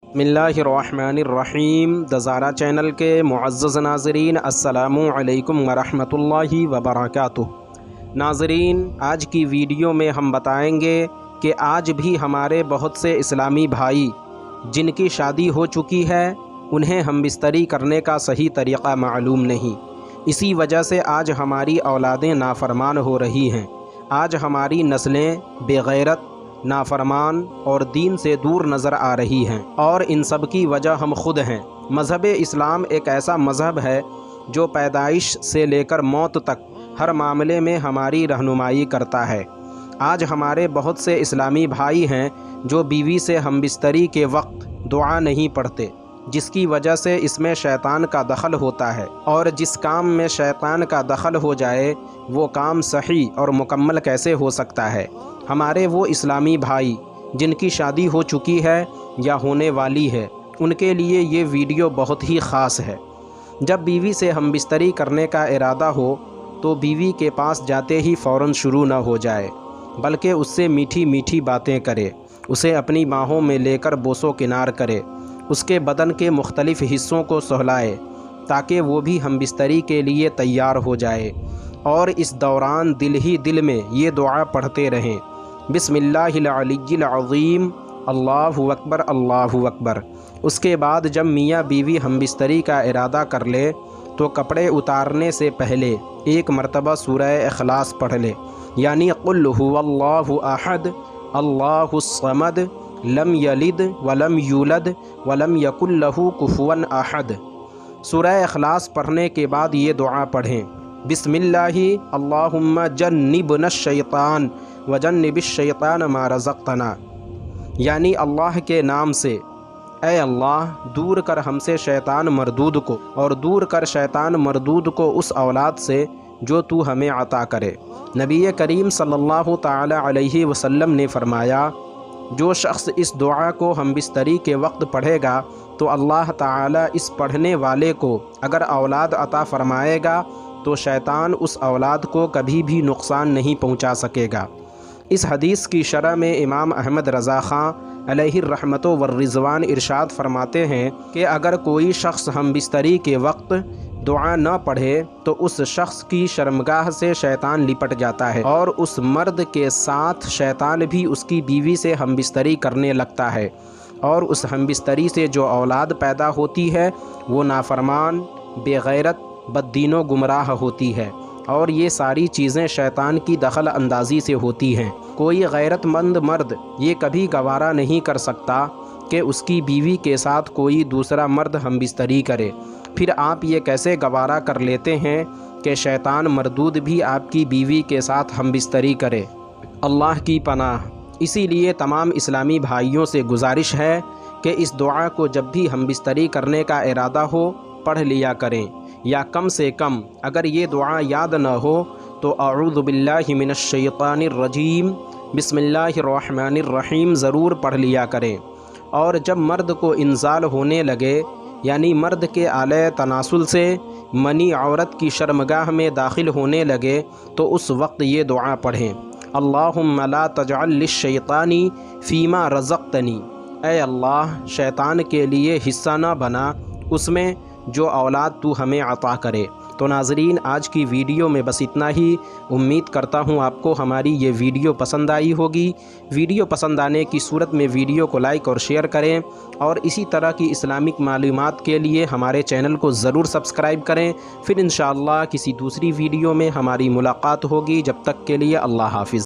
बिस्मिल्लाहिर्रहमानिर्रहीम। दज़ारा चैनल के मुअज़्ज़ज़ नाज़रीन, अस्सलामु अलैकुम वरहमतुल्लाहि वबरकातुहू। नाज़रीन, आज की वीडियो में हम बताएंगे कि आज भी हमारे बहुत से इस्लामी भाई जिनकी शादी हो चुकी है उन्हें हमबिस्तरी करने का सही तरीक़ा मालूम नहीं। इसी वजह से आज हमारी औलादें नाफरमान हो रही हैं। आज हमारी नस्लें बेगैरत, नाफरमान और दीन से दूर नज़र आ रही हैं, और इन सब की वजह हम खुद हैं। मज़हब इस्लाम एक ऐसा मज़हब है जो पैदाइश से लेकर मौत तक हर मामले में हमारी रहनुमाई करता है। आज हमारे बहुत से इस्लामी भाई हैं जो बीवी से हमबिस्तरी के वक्त दुआ नहीं पढ़ते, जिसकी वजह से इसमें शैतान का दखल होता है, और जिस काम में शैतान का दखल हो जाए वो काम सही और मुकम्मल कैसे हो सकता है। हमारे वो इस्लामी भाई जिनकी शादी हो चुकी है या होने वाली है, उनके लिए ये वीडियो बहुत ही ख़ास है। जब बीवी से हमबिस्तरी करने का इरादा हो तो बीवी के पास जाते ही फ़ौरन शुरू न हो जाए, बल्कि उससे मीठी मीठी बातें करे, उसे अपनी बाहों में लेकर बोसो किनार करे, उसके बदन के मुख्तलिफ़ हिस्सों को सहलाए ताकि वो भी हमबिस्तरी के लिए तैयार हो जाए, और इस दौरान दिल ही दिल में ये दुआ पढ़ते रहें, बिस्मिल्लाहिल अलिय्यिल अज़ीम, अल्लाहु अकबर, अल्लाहु अकबर। उसके बाद जब मियाँ बीवी हमबिस्तरी का इरादा कर ले तो कपड़े उतारने से पहले एक मरतबा सूरह इखलास पढ़ ले, यानी कुल हुवल्लाहु अहद, अल्लाहुस समद, लम यलिद वलम यूलद वलम यकुल लहू कुफुवन अहद। सूरह इखलास पढ़ने के बाद ये दुआ पढ़ें, बिस्मिल्लाहि अल्लाहुम्मा जन्निबनश शैतान व जन्निबिश शैतान मा रज़क़तना, यानी अल्लाह के नाम से, ऐ अल्लाह दूर कर हमसे शैतान मरदूद को, और दूर कर शैतान मरदूद को उस औलाद से जो तू हमें अता करे। नबी करीम सल्लल्लाहु ताला अलैहि वसल्लम ने फरमाया, जो शख्स इस दुआ को हमबिस्तरी के वक्त पढ़ेगा तो अल्लाह ताला इस पढ़ने वाले को अगर औलाद अता फरमाएगा तो शैतान उस औलाद को कभी भी नुकसान नहीं पहुंचा सकेगा। इस हदीस की शरह में इमाम अहमद रज़ा ख़ान अलैहि रहमतो व रिज़वान इरशाद फरमाते हैं कि अगर कोई शख्स हमबिस्तरी के वक्त दुआ न पढ़े तो उस शख्स की शर्मगाह से शैतान लिपट जाता है, और उस मर्द के साथ शैतान भी उसकी बीवी से हमबिस्तरी करने लगता है, और उस हमबिस्तरी से जो औलाद पैदा होती है वो नाफरमान, बेगैरत, बद्दीनो गुमराह होती है, और ये सारी चीज़ें शैतान की दखल अंदाज़ी से होती हैं। कोई गैरतमंद मर्द ये कभी गवारा नहीं कर सकता कि उसकी बीवी के साथ कोई दूसरा मर्द हमबिस्तरी करे। फिर आप ये कैसे गवारा कर लेते हैं कि शैतान मरदूद भी आपकी बीवी के साथ हमबिस्तरी करे। अल्लाह की पनाह। इसीलिए तमाम इस्लामी भाइयों से गुजारिश है कि इस दुआ को जब भी हमबिस्तरी करने का इरादा हो पढ़ लिया करें, या कम से कम अगर ये दुआ याद न हो तो अऊज़ु बिल्लाहि मिनश शैतानिर रजीम, बिस्मिल्लाहिर्रहमानिर्रहीम ज़रूर पढ़ लिया करें। और जब मर्द को इंज़ाल होने लगे, यानी मर्द के आले तनासुल से मनी औरत की शर्मगाह में दाखिल होने लगे तो उस वक्त ये दुआ पढ़ें, अल्लाहुम्मा ला तजअल लिश्शैतानी फ़ीमा रज़क़तनी, ऐ अल्लाह शैतान के लिए हिस्सा न बना उसमें जो औलाद तू हमें अता करे। तो नाज़रीन, आज की वीडियो में बस इतना ही। उम्मीद करता हूँ आपको हमारी ये वीडियो पसंद आई होगी। वीडियो पसंद आने की सूरत में वीडियो को लाइक और शेयर करें, और इसी तरह की इस्लामिक मालूमात के लिए हमारे चैनल को ज़रूर सब्सक्राइब करें। फिर इंशाअल्लाह किसी दूसरी वीडियो में हमारी मुलाकात होगी। जब तक के लिए अल्लाह हाफ़िज़।